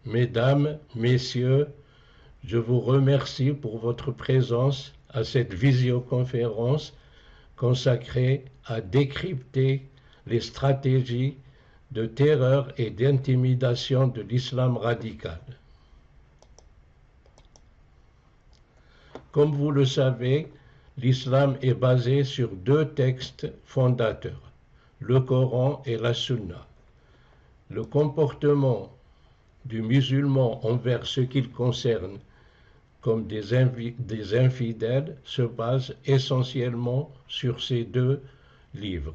Mesdames, Messieurs, je vous remercie pour votre présence à cette visioconférence consacrée à décrypter les stratégies de terreur et d'intimidation de l'islam radical. Comme vous le savez, l'islam est basé sur deux textes fondateurs, le Coran et la Sunna. Le comportement du musulman envers ce qu'il concerne comme des infidèles se base essentiellement sur ces deux livres.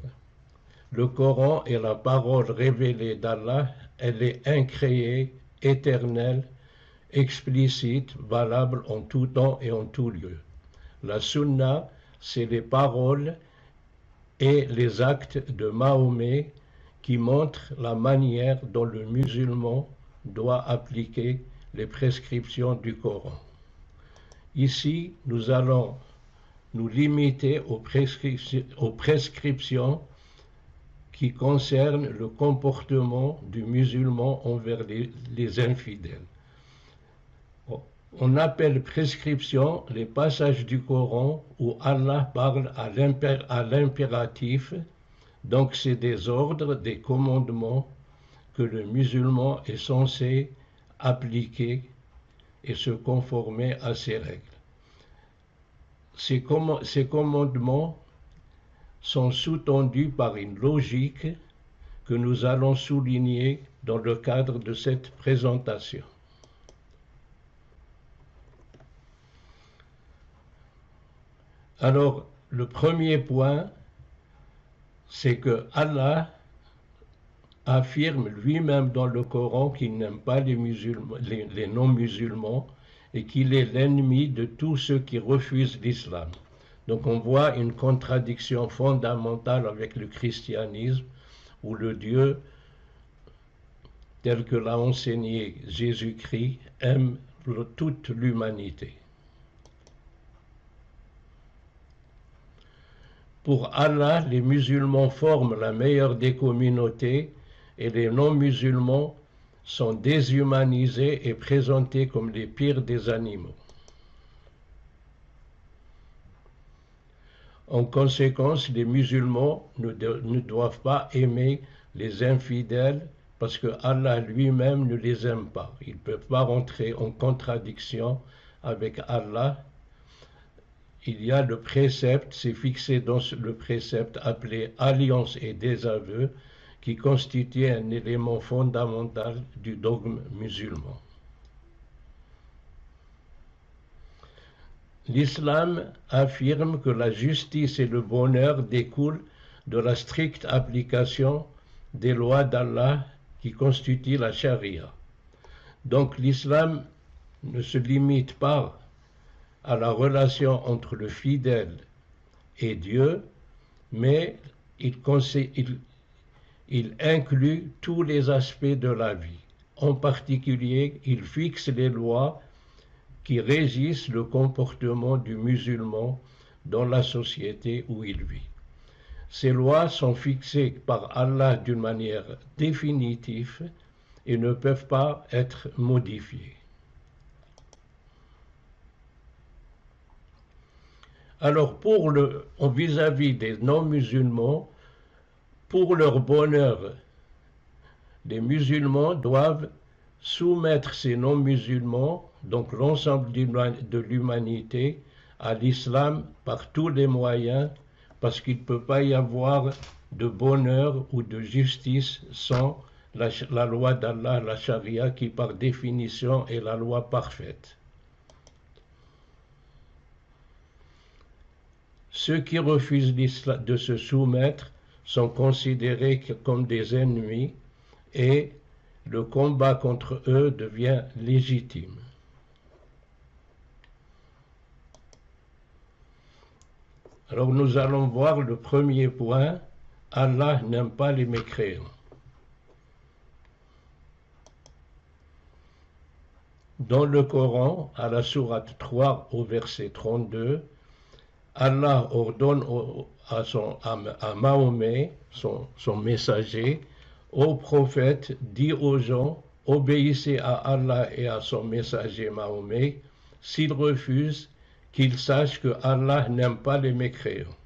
Le Coran est la parole révélée d'Allah, elle est incréée, éternelle, explicite, valable en tout temps et en tout lieu. La Sunna, c'est les paroles et les actes de Mahomet qui montrent la manière dont le musulman doit appliquer les prescriptions du Coran. Ici, nous allons nous limiter aux prescriptions qui concernent le comportement du musulman envers les infidèles. On appelle prescription les passages du Coran où Allah parle à l'impératif, donc c'est des ordres, des commandements que le musulman est censé appliquer et se conformer à ces règles. Ces commandements sont sous-tendus par une logique que nous allons souligner dans le cadre de cette présentation. Alors, le premier point, c'est que Allah affirme lui-même dans le Coran qu'il n'aime pas les non-musulmans et qu'il est l'ennemi de tous ceux qui refusent l'islam. Donc on voit une contradiction fondamentale avec le christianisme où le Dieu, tel que l'a enseigné Jésus-Christ, aime toute l'humanité. Pour Allah, les musulmans forment la meilleure des communautés et les non-musulmans sont déshumanisés et présentés comme les pires des animaux. En conséquence, les musulmans ne doivent pas aimer les infidèles parce que Allah lui-même ne les aime pas. Ils ne peuvent pas rentrer en contradiction avec Allah. Il y a le précepte, c'est fixé dans le précepte appelé alliance et désaveu, qui constitue un élément fondamental du dogme musulman. L'islam affirme que la justice et le bonheur découlent de la stricte application des lois d'Allah qui constituent la charia. Donc l'islam ne se limite pas à la relation entre le fidèle et Dieu, mais il inclut tous les aspects de la vie. En particulier, il fixe les lois qui régissent le comportement du musulman dans la société où il vit. Ces lois sont fixées par Allah d'une manière définitive et ne peuvent pas être modifiées. Alors, vis-à-vis des non-musulmans, pour leur bonheur, les musulmans doivent soumettre ces non-musulmans, donc l'ensemble de l'humanité, à l'islam par tous les moyens, parce qu'il ne peut pas y avoir de bonheur ou de justice sans la loi d'Allah, la charia, qui par définition est la loi parfaite. Ceux qui refusent de se soumettre sont considérés comme des ennemis et le combat contre eux devient légitime. Alors nous allons voir le premier point, Allah n'aime pas les mécréants. Dans le Coran, à la sourate 3 au verset 32, Allah ordonne à Mahomet, son messager, au prophète, dit aux gens obéissez à Allah et à son messager Mahomet. S'ils refusent, qu'ils sachent que Allah n'aime pas les mécréants.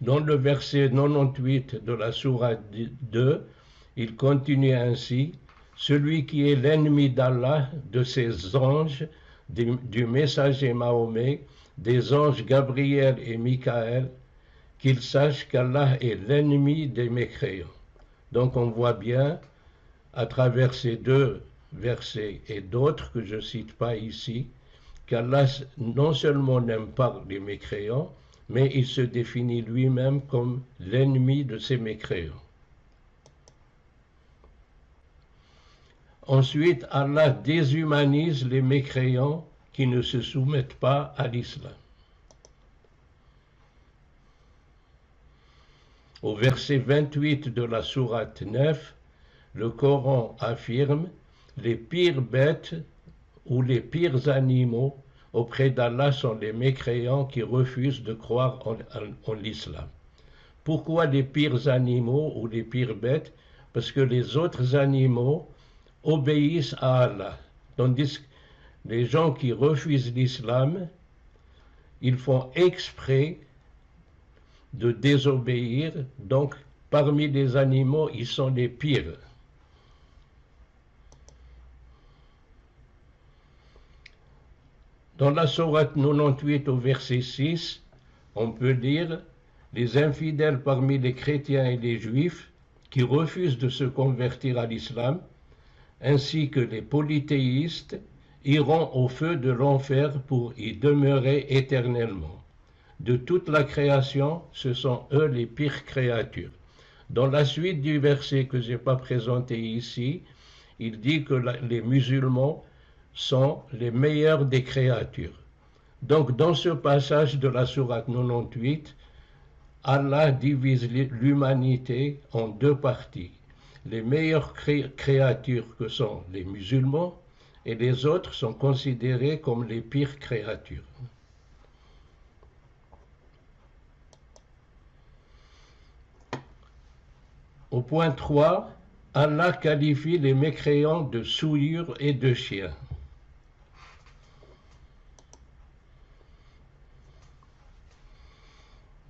Dans le verset 98 de la sourate 2, il continue ainsi: celui qui est l'ennemi d'Allah, de ses anges, du messager Mahomet, des anges Gabriel et Michaël, qu'il sache qu'Allah est l'ennemi des mécréants. Donc on voit bien, à travers ces deux versets et d'autres que je ne cite pas ici, qu'Allah non seulement n'aime pas les mécréants, mais il se définit lui-même comme l'ennemi de ces mécréants. Ensuite, Allah déshumanise les mécréants qui ne se soumettent pas à l'islam. Au verset 28 de la sourate 9, le Coran affirme: les pires bêtes ou les pires animaux auprès d'Allah sont les mécréants qui refusent de croire en l'islam. Pourquoi les pires animaux ou les pires bêtes? Parce que les autres animaux obéissent à Allah, tandis que les gens qui refusent l'islam, ils font exprès de désobéir, donc parmi les animaux, ils sont les pires. Dans la sourate 98 au verset 6, on peut lire: les infidèles parmi les chrétiens et les juifs qui refusent de se convertir à l'islam, ainsi que les polythéistes, iront au feu de l'enfer pour y demeurer éternellement. De toute la création, ce sont eux les pires créatures. Dans la suite du verset que je n'ai pas présenté ici, il dit que les musulmans sont les meilleurs des créatures. Donc dans ce passage de la sourate 98, Allah divise l'humanité en deux parties. Les meilleures créatures que sont les musulmans et les autres sont considérés comme les pires créatures. Au point 3, Allah qualifie les mécréants de souillures et de chiens.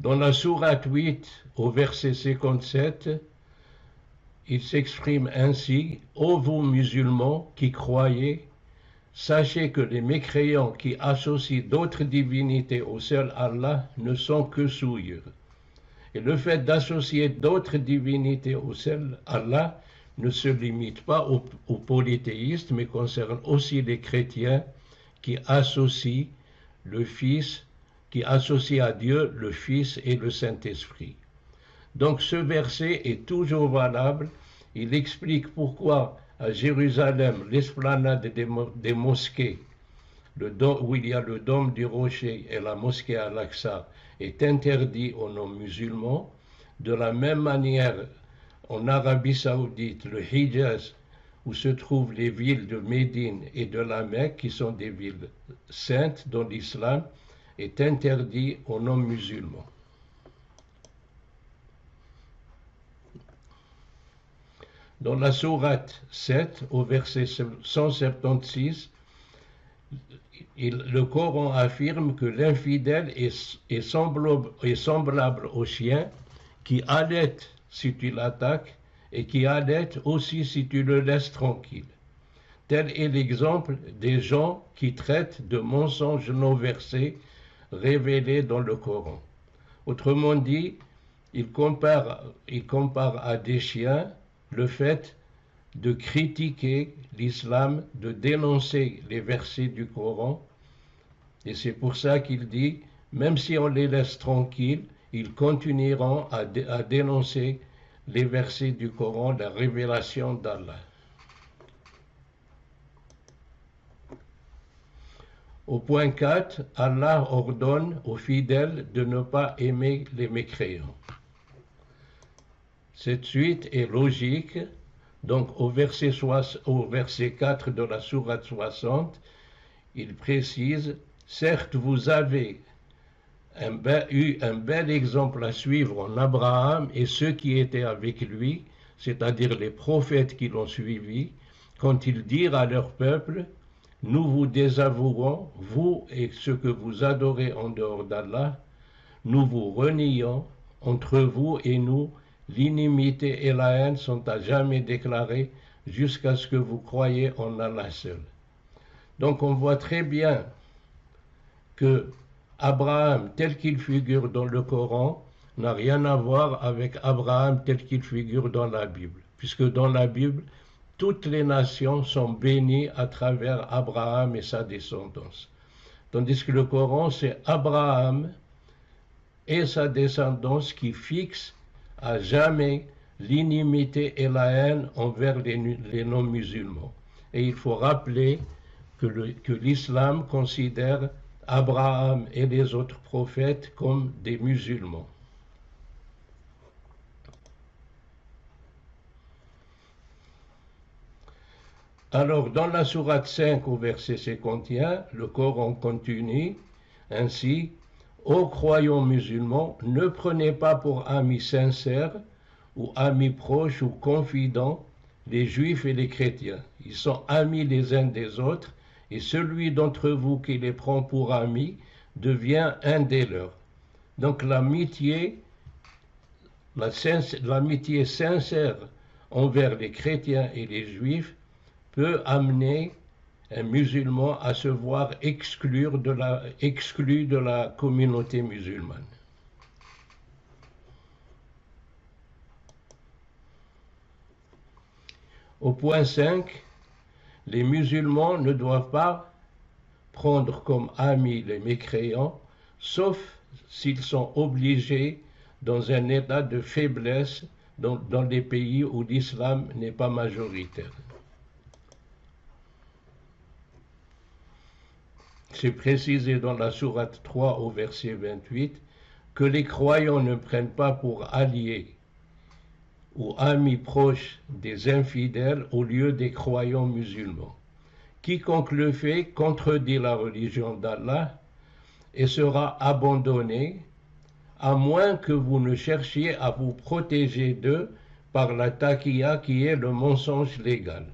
Dans la sourate 8, au verset 57, il s'exprime ainsi: ô vous musulmans qui croyez, sachez que les mécréants qui associent d'autres divinités au seul Allah ne sont que souillures. Et le fait d'associer d'autres divinités au seul Allah ne se limite pas aux polythéistes, mais concerne aussi les chrétiens qui associent le Fils, qui associent à Dieu le Fils et le Saint-Esprit. Donc ce verset est toujours valable. Il explique pourquoi à Jérusalem, l'esplanade des mosquées, où il y a le dôme du rocher et la mosquée Al-Aqsa, est interdit aux non-musulmans. De la même manière, en Arabie Saoudite, le Hijaz, où se trouvent les villes de Médine et de la Mecque, qui sont des villes saintes dans l'islam, est interdit aux non-musulmans. Dans la sourate 7, au verset 176, le Coran affirme que l'infidèle est semblable au chien qui halète si tu l'attaques et qui halète aussi si tu le laisses tranquille. Tel est l'exemple des gens qui traitent de mensonges non versés révélés dans le Coran. Autrement dit, il compare à des chiens le fait de critiquer l'islam, de dénoncer les versets du Coran. Et c'est pour ça qu'il dit, même si on les laisse tranquilles, ils continueront à dénoncer les versets du Coran, la révélation d'Allah. Au point 4, Allah ordonne aux fidèles de ne pas aimer les mécréants. Cette suite est logique. Donc au verset 4 de la sourate 60, il précise: certes vous avez eu un bel exemple à suivre en Abraham et ceux qui étaient avec lui, c'est-à-dire les prophètes qui l'ont suivi, quand ils dirent à leur peuple, nous vous désavouons, vous et ceux que vous adorez en dehors d'Allah, nous vous renions, entre vous et nous, l'inimité et la haine sont à jamais déclarées jusqu'à ce que vous croyiez en Allah seul. Donc on voit très bien que Abraham, tel qu'il figure dans le Coran, n'a rien à voir avec Abraham tel qu'il figure dans la Bible, puisque dans la Bible, toutes les nations sont bénies à travers Abraham et sa descendance. Tandis que le Coran, c'est Abraham et sa descendance qui fixent à jamais l'inimité et la haine envers les non-musulmans. Et il faut rappeler que l'islam considère Abraham et les autres prophètes comme des musulmans. Alors, dans la sourate 5 au verset 51, le Coran continue ainsi: Ô croyants musulmans, ne prenez pas pour amis sincères ou amis proches ou confidents les juifs et les chrétiens. Ils sont amis les uns des autres, et celui d'entre vous qui les prend pour amis devient un des leurs. Donc l'amitié sincère envers les chrétiens et les juifs peut amener un musulman à se voir exclu de la communauté musulmane. Au point 5, les musulmans ne doivent pas prendre comme amis les mécréants, sauf s'ils sont obligés dans un état de faiblesse dans les pays où l'islam n'est pas majoritaire. C'est précisé dans la sourate 3 au verset 28 que les croyants ne prennent pas pour alliés ou amis proches des infidèles au lieu des croyants musulmans. Quiconque le fait contredit la religion d'Allah et sera abandonné, à moins que vous ne cherchiez à vous protéger d'eux par la taqiyya qui est le mensonge légal.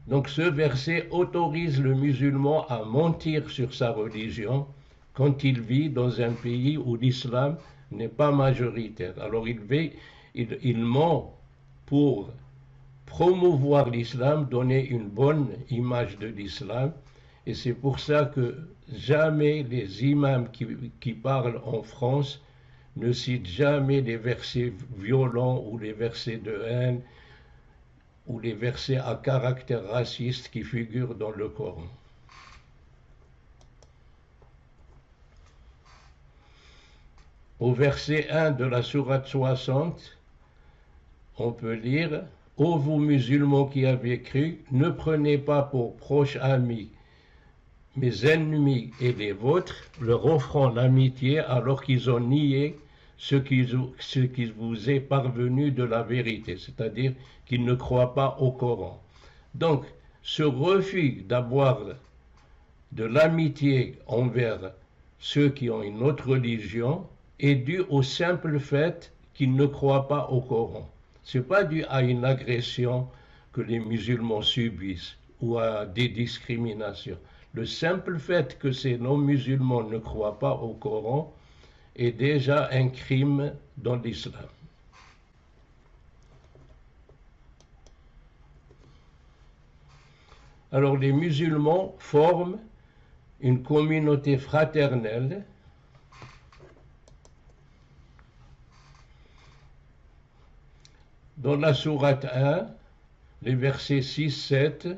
Donc ce verset autorise le musulman à mentir sur sa religion quand il vit dans un pays où l'islam n'est pas majoritaire. Alors il ment pour promouvoir l'islam, donner une bonne image de l'islam, et c'est pour ça que jamais les imams qui parlent en France ne citent jamais les versets violents ou les versets de haine ou les versets à caractère raciste qui figurent dans le Coran. Au verset 1 de la sourate 60, on peut lire: Ô vous musulmans qui avez cru, ne prenez pas pour proches amis mes ennemis et les vôtres, leur offrant l'amitié alors qu'ils ont nié ce qui vous est parvenu de la vérité, c'est-à-dire qu'ils ne croient pas au Coran. Donc, ce refus d'avoir de l'amitié envers ceux qui ont une autre religion est dû au simple fait qu'ils ne croient pas au Coran. Ce n'est pas dû à une agression que les musulmans subissent ou à des discriminations. Le simple fait que ces non-musulmans ne croient pas au Coran est déjà un crime dans l'islam. Alors les musulmans forment une communauté fraternelle dans la sourate 1, les versets 6-7.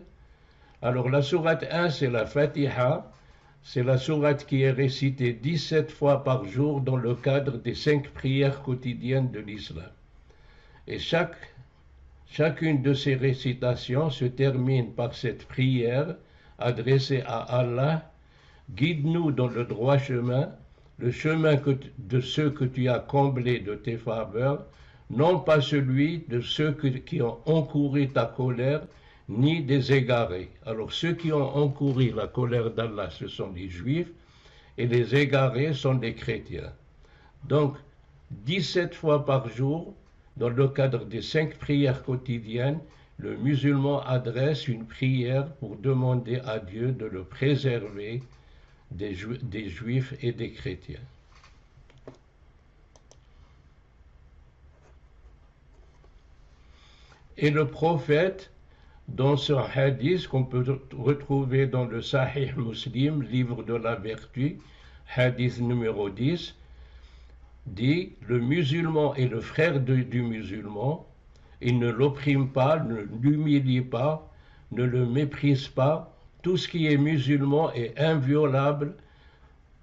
Alors la sourate 1, c'est la Fatiha, c'est la sourate qui est récitée 17 fois par jour dans le cadre des 5 prières quotidiennes de l'islam. Et chacune de ces récitations se termine par cette prière adressée à Allah: guide-nous dans le droit chemin, le chemin de ceux que tu as comblés de tes faveurs, non pas celui de ceux qui ont encouru ta colère, ni des égarés. Alors ceux qui ont encouru la colère d'Allah, ce sont les Juifs, et les égarés sont des chrétiens. Donc, 17 fois par jour, dans le cadre des 5 prières quotidiennes, le musulman adresse une prière pour demander à Dieu de le préserver des juifs et des chrétiens. Et le prophète, dans ce hadith qu'on peut retrouver dans le Sahih Muslim, livre de la vertu, hadith numéro 10, dit « Le musulman est le frère du musulman, il ne l'opprime pas, ne l'humilie pas, ne le méprise pas, tout ce qui est musulman est inviolable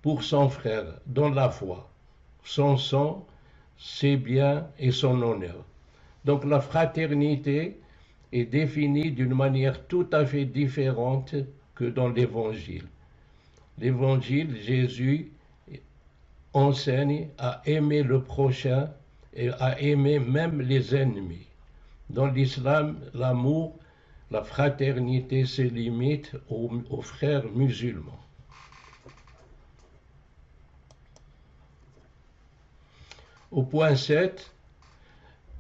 pour son frère dans la foi, son sang, ses biens et son honneur. » Donc la fraternité est définie d'une manière tout à fait différente que dans l'Évangile. L'Évangile, Jésus enseigne à aimer le prochain et à aimer même les ennemis. Dans l'islam, l'amour, la fraternité se limite aux frères musulmans. Au point 7,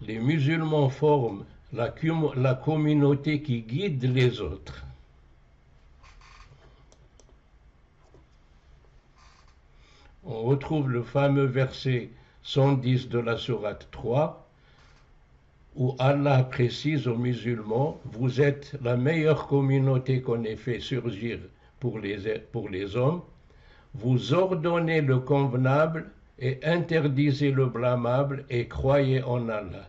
les musulmans forment la communauté qui guide les autres. On retrouve le fameux verset 110 de la sourate 3 où Allah précise aux musulmans « Vous êtes la meilleure communauté qu'on ait fait surgir pour les hommes. Vous ordonnez le convenable et interdisez le blâmable et croyez en Allah. »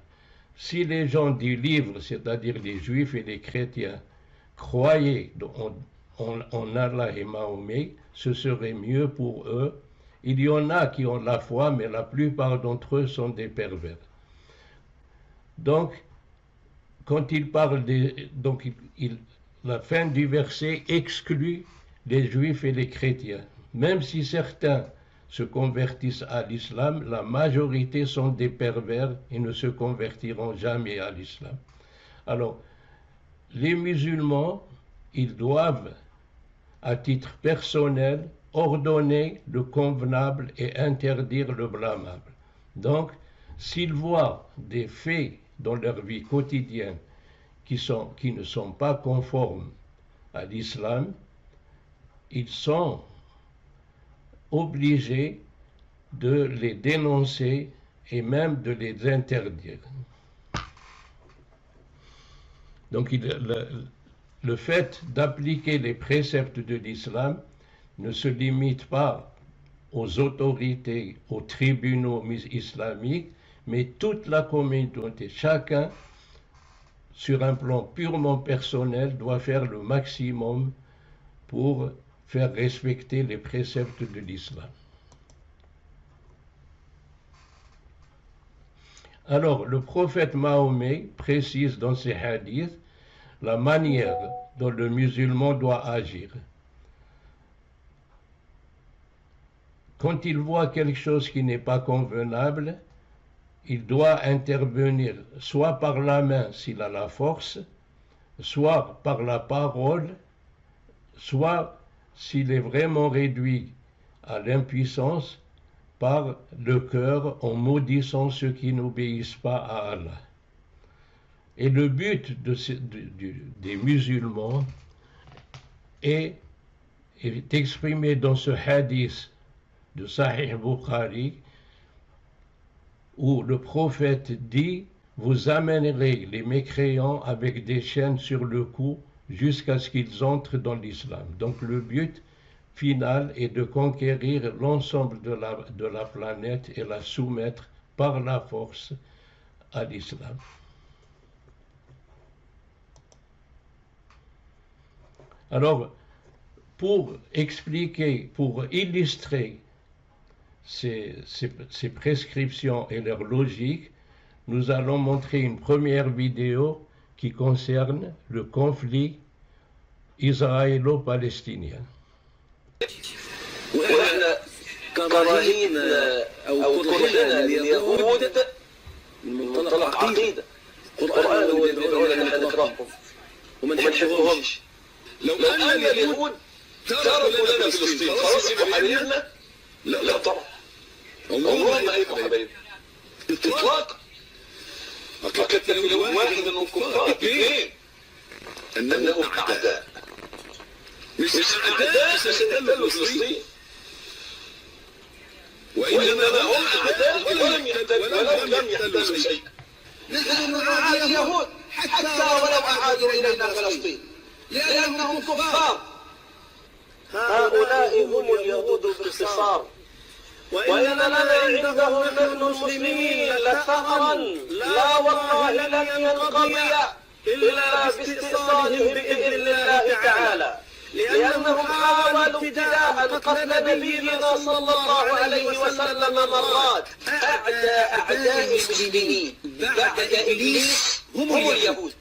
Si les gens du livre, c'est-à-dire les juifs et les chrétiens, croyaient en Allah et Mahomet, ce serait mieux pour eux. Il y en a qui ont la foi, mais la plupart d'entre eux sont des pervers. Donc, quand il parle la fin du verset exclut les juifs et les chrétiens. Même si certains se convertissent à l'islam, la majorité sont des pervers et ne se convertiront jamais à l'islam. Alors, les musulmans, ils doivent, à titre personnel, ordonner le convenable et interdire le blâmable. Donc, s'ils voient des faits dans leur vie quotidienne qui ne sont pas conformes à l'islam, ils sont obligés de les dénoncer et même de les interdire. Donc le fait d'appliquer les préceptes de l'islam ne se limite pas aux autorités, aux tribunaux islamiques, mais toute la communauté, chacun, sur un plan purement personnel, doit faire le maximum pour faire respecter les préceptes de l'islam. Alors, le prophète Mahomet précise dans ses hadiths la manière dont le musulman doit agir. Quand il voit quelque chose qui n'est pas convenable, il doit intervenir soit par la main s'il a la force, soit par la parole, soit s'il est vraiment réduit à l'impuissance, par le cœur en maudissant ceux qui n'obéissent pas à Allah. Et le but des musulmans est exprimé dans ce hadith de Sahih Bukhari, où le prophète dit « Vous amènerez les mécréants avec des chaînes sur le cou jusqu'à ce qu'ils entrent dans l'islam. » Donc le but final est de conquérir l'ensemble de la planète et la soumettre par la force à l'islam. Alors, pour expliquer, pour illustrer ces prescriptions et leur logique, nous allons montrer une première vidéo qui concerne le conflit israélo-palestinien. واحنا كراهين او كرهنا لليهود من منطلق عقيده القران هو اللي بيدعونا ان احنا نكرههم وما نحبهمش لو ان اليهود تركوا لنا فلسطين خلاص يبقوا حبايبنا؟ لا طبعا، عمرهم ما هيبقوا حبايبنا اطلاقا. أطلقت لكل واحد منهم كفار. اثنين، أنهم أعداء، مش أعداء عشان احتلوا فلسطين، وإنما هم أعداء ولم يحتلوا شيئا. نحن نعادي اليهود حتى ولو أعادوا إلينا فلسطين لأنهم كفار. هؤلاء هم اليهود باختصار، وإن لنا عندهم نحن المسلمين لثأرا لا والله لن ينقضي إلا باستئصالهم بإذن الله تعالى، لأنهم حاولوا ابتداء قتل نبينا صلى الله عليه وسلم مرات. أعداء المسلمين بعد إبليس هم اليهود.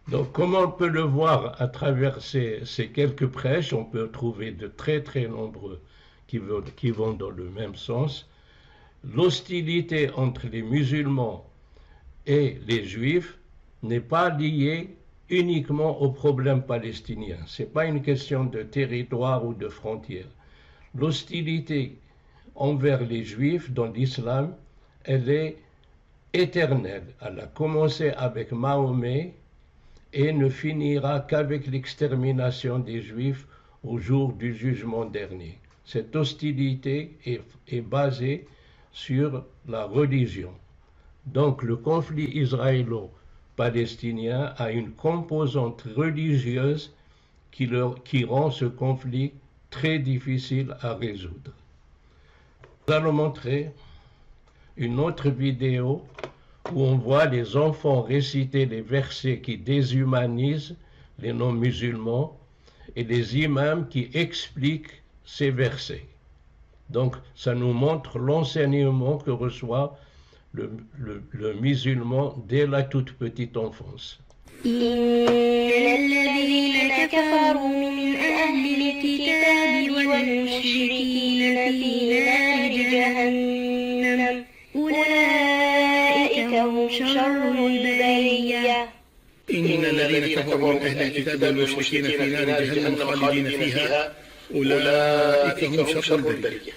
Donc, comme on peut le voir à travers ces quelques prêches, on peut trouver de très très nombreux qui vont dans le même sens. L'hostilité entre les musulmans et les juifs n'est pas liée uniquement au problème palestinien. Ce n'est pas une question de territoire ou de frontière. L'hostilité envers les juifs dans l'islam, elle est éternelle. Elle a commencé avec Mahomet et ne finira qu'avec l'extermination des Juifs au jour du jugement dernier. Cette hostilité est basée sur la religion. Donc le conflit israélo-palestinien a une composante religieuse qui rend ce conflit très difficile à résoudre. Nous allons montrer une autre vidéo où on voit les enfants réciter les versets qui déshumanisent les non-musulmans et les imams qui expliquent ces versets. Donc, ça nous montre l'enseignement que reçoit le musulman dès la toute petite enfance. هم شر البرية. إن الذين كفروا من أهل الكتاب والمشركين في نار جهنم خالدين فيها أولئك هم شر البرية.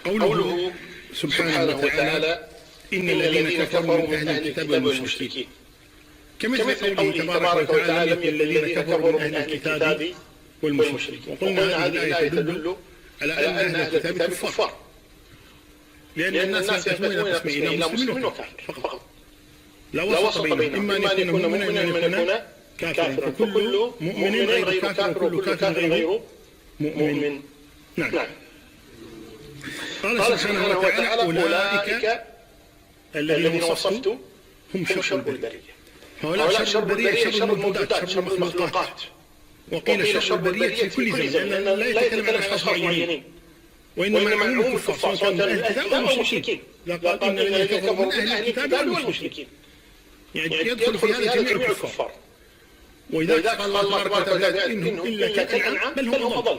قوله سبحانه وتعالى إن الذين كفروا من أهل الكتاب والمشركين، كمثل قوله تبارك وتعالى إن الذين كفروا من أهل الكتاب والمشركين. وقلنا هذه الآية تدل على أن أهل الكتاب كفار، لأن الناس ينقسمون إلى قسمين، إلى مسلمين وكافر فقط، لا وسط بينهم، إما أن يكون مؤمنا وإما أن يكون كافرا، فكل مؤمن غير كافر وكل كافر غير مؤمن. نعم. قال سبحانه وتعالى أولئك الذين وصفت هم شر البرية. هؤلاء شر البرية، شر الموجودات، شر المخلوقات. وقيل شر البرية في كل زمن، لأن لا يتكلم عن أشخاص معينين، وإنما يعمون الكفار سواء كانوا من أهل الكتاب أو المشركين. قال إن الذين كفروا من أهل الكتاب والمشركين، يعني يدخل في هذا جميع الكفار. وإذا قال الله تبارك وتعالى إنهم إلا كالأنعام بل هم أضل.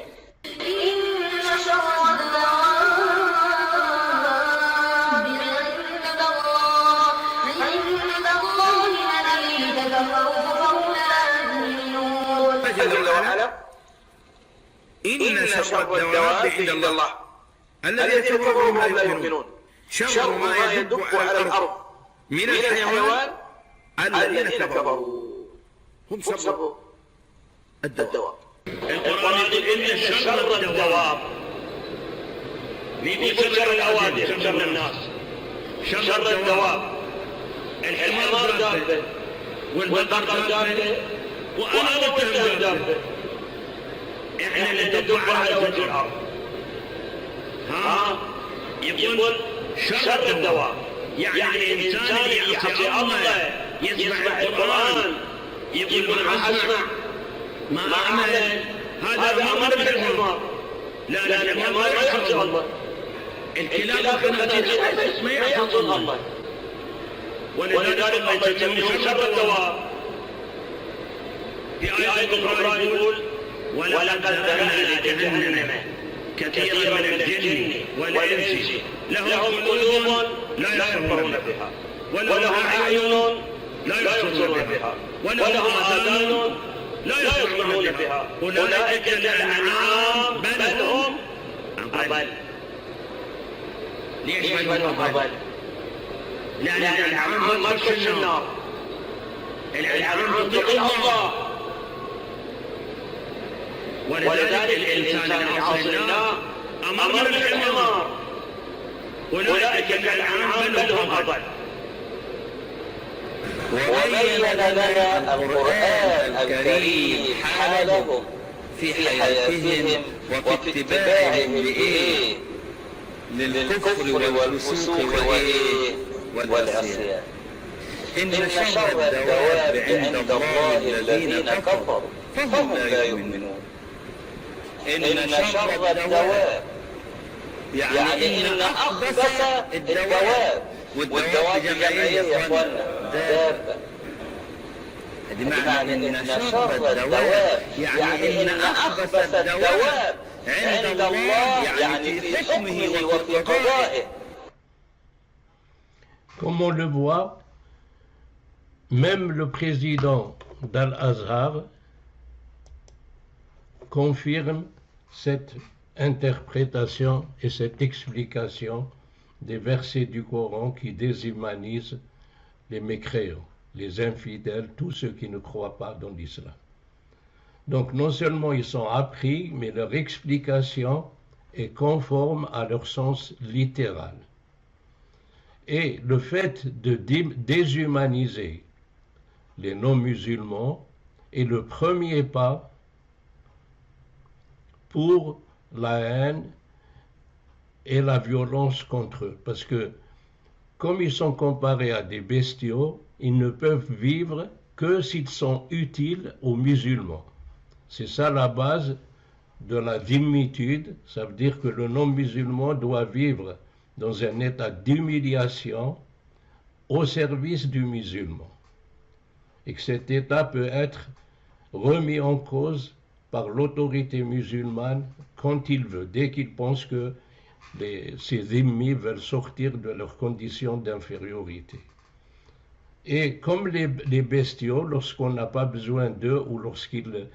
جل وعلا إن شر الدواب عند الله الذين كفروا لا يؤمنون. شر ما يدب على الأرض من الحيوان الذين كفروا هم شر الدواب. القرآن يقول إن شر الدواب، يقول شر الأوادم، شر الناس، شر الدواب. الحمار دابة، والبقر دابة، وأنا متهم دابة، إحنا اللي تدب على وجه الأرض. يقول شر الدواب، يعني الإنسان يعصي الله، يسمع القرآن، يقول ما أسمع ما أعمل، هذا أمر بالحمار. لا الحمار ما يعصي الله، الكلاب والخنازير ما يعصون الله، ولذلك الله يسميهم شر الدواب. في آية القرآن يقول ولقد ذرأنا لجهنم كثيرا من الجن والإنس لهم قلوب لا يفقهون بها، ولهم أعين لا يبصرون بها، ولهم آذان لا يشعرون بها. أولئك كالأنعام بل هم أضل. ليش بل هم أضل؟ لأن الأنعام ما تخش النار. الأنعام تطيع الله، ولذلك الإنسان العاصي لله أمر بالحمار. أولئك كالأنعام بل هم أضل. وبين لنا القرآن الكريم حالهم في حياتهم وفي اتباعهم للكفر والفسوق والعصيان. إن شر الدواب عند الله الذين كفروا فهم لا يؤمنون. إن شر الدواب يعني إن أخبث الدواب، والدواب جمعية يا أخوانا دابة، بمعنى إن شر الدواب يعني إن أخبث الدواب عند الله يعني في حكمه وفي قضائه. Comme on le voit, même le président d'Al-Azhar confirme cette interprétation et cette explication des versets du Coran qui déshumanisent les mécréants, les infidèles, tous ceux qui ne croient pas dans l'islam. Donc non seulement ils sont appris, mais leur explication est conforme à leur sens littéral. Et le fait de déshumaniser les non-musulmans est le premier pas pour la haine et la violence contre eux. Parce que comme ils sont comparés à des bestiaux, ils ne peuvent vivre que s'ils sont utiles aux musulmans. C'est ça la base de la dhimmitude. Ça veut dire que le non-musulman doit vivre dans un état d'humiliation au service du musulman. Et que cet état peut être remis en cause par l'autorité musulmane quand il veut, dès qu'il pense que ces dhimmis veulent sortir de leurs conditions d'infériorité. Et comme les bestiaux, lorsqu'on n'a pas besoin d'eux ou lorsqu'ils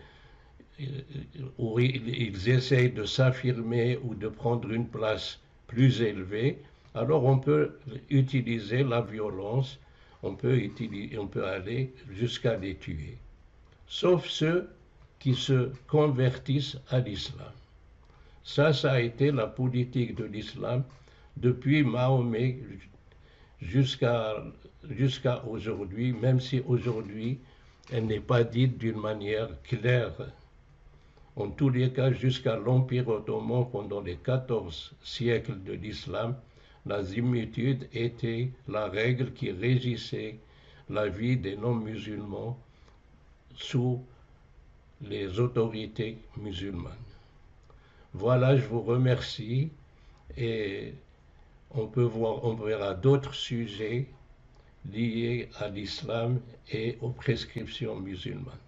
essayent de s'affirmer ou de prendre une place plus élevée, alors on peut utiliser la violence, on peut aller jusqu'à les tuer. Sauf ceux qui se convertissent à l'islam. Ça a été la politique de l'islam depuis Mahomet jusqu'à aujourd'hui, même si aujourd'hui elle n'est pas dite d'une manière claire. En tous les cas, jusqu'à l'Empire ottoman, pendant les 14 siècles de l'islam, la dhimmitude était la règle qui régissait la vie des non-musulmans sous les autorités musulmanes. Voilà, je vous remercie et on verra d'autres sujets liés à l'islam et aux prescriptions musulmanes.